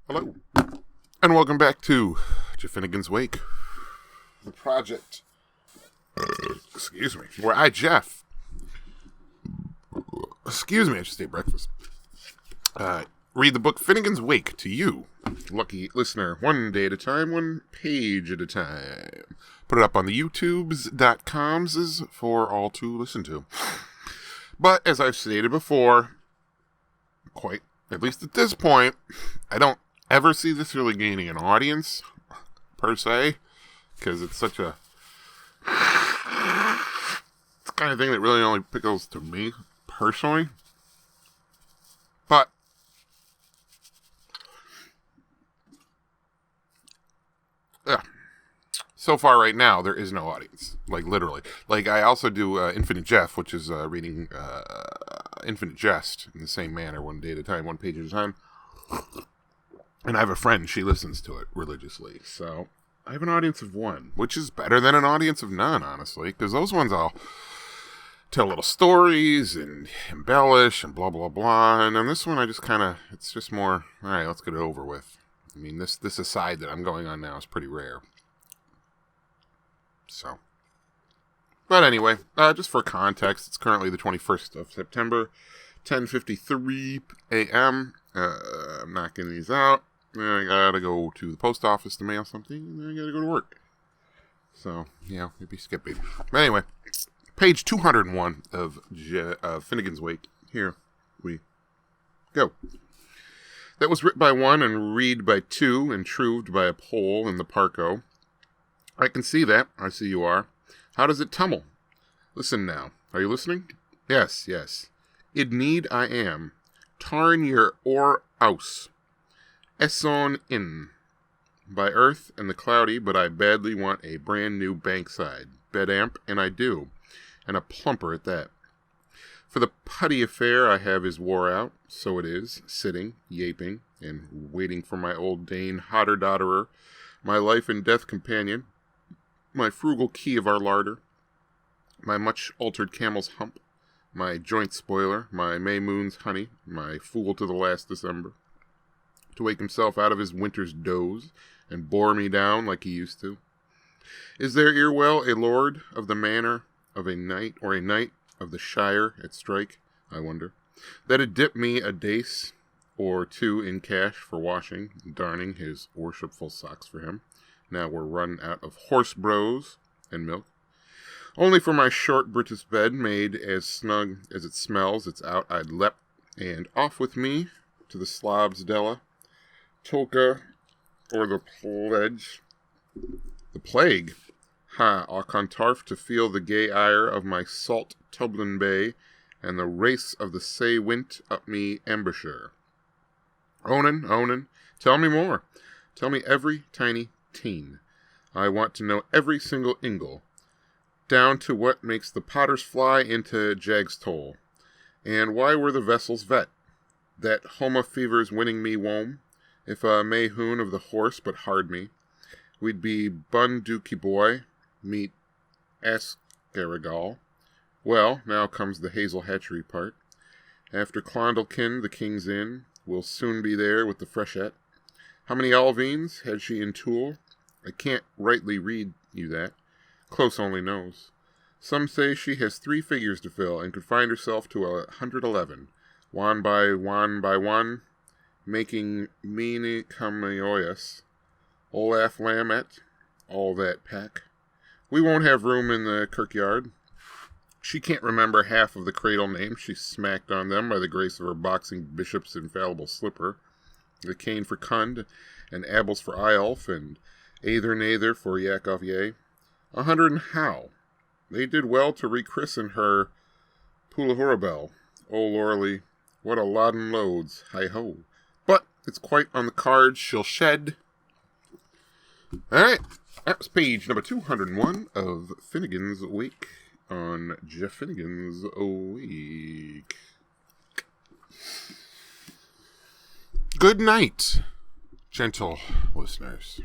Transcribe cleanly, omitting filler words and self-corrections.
Hello, and welcome back to Jeffinnegans Wake, the project, where I, Jeff, I just ate breakfast, read the book Finnegan's Wake to you, lucky listener, one day at a time, one page at a time. Put it up on the YouTubes.coms for all to listen to. But, as I've stated before, at least at this point, I don't ever see this really gaining an audience, per se, because it's such a... it's the kind of thing that really only pickles to me, personally. But, so far right now, there is no audience. Like, literally. Like, I also do Infinite Jeff, which is reading Infinite Jest in the same manner, one day at a time, one page at a time. And I have a friend, she listens to it religiously. So, I have an audience of one, which is better than an audience of none, honestly. Because those ones I'll tell little stories and embellish and blah, blah, blah. And on this one, I just kind of, it's just more, alright, let's get it over with. I mean, this aside that I'm going on now is pretty rare. So. But anyway, just for context, it's currently the 21st of September, 10:53 a.m. I'm knocking these out. I gotta go to the post office to mail something, and then I gotta go to work. So, yeah, maybe skipping. But anyway, page 201 of Finnegan's Wake. Here we go. That was writ by one and read by two and truved by a pole in the parko. I can see that. I see you are. How does it tumble? Listen now. Are you listening? Yes. Id need I am. Tarn your or ouse. Esson in. By earth and the cloudy, but I badly want a brand new bankside. Bed amp, and I do. And a plumper at that. For the putty affair I have is wore out, so it is, sitting, yaping, and waiting for my old Dane hotter-dotterer, my life and death companion, my frugal key of our larder, my much-altered camel's hump, my joint spoiler, my May moon's honey, my fool to the last December, to wake himself out of his winter's doze, and bore me down like he used to. Is there Earwell a lord of the manor of a knight, or a knight of the shire at strike, I wonder, that'd dip me a dace or two in cash for washing, darning his worshipful socks for him, now we're run out of horse brose and milk. Only for my short British bed, made as snug as it smells, it's out I'd lep, and off with me to the Slavs Della, Tolka, or the pledge. The plague! Ha, I'll contarf to feel the gay ire of my salt Tublin Bay, and the race of the say wint up me embouchure. Onan, tell me more. Tell me every tiny teen. I want to know every single ingle, down to what makes the potters fly into Jag's toll. And why were the vessels vet? That Homa fever's winning me wome. If a Mayhoon of the horse but hard me, we'd be bun dookie boy, meet Ascarigal. Well, now comes the hazel hatchery part. After Clondalkin, the King's Inn, we'll soon be there with the freshet. How many Alvines had she in Toul? I can't rightly read you that. Close only knows. Some say she has 3 figures to fill, and could find herself to 111, one by one, making meany cameoyas. Olaf Lammet, all that pack. We won't have room in the kirkyard. She can't remember half of the cradle names she smacked on them by the grace of her boxing bishop's infallible slipper. The cane for Kund, and Abels for Eyolf, and Aether Nather for Yakov Ye. 100 and how? They did well to rechristen her Pulahurabel. Oh, Lorley, what a laden loads, hi-ho. But it's quite on the cards she'll shed. Alright, that was page number 201 of Finnegan's Wake on Jeff Finnegan's Wake. Good night, gentle listeners.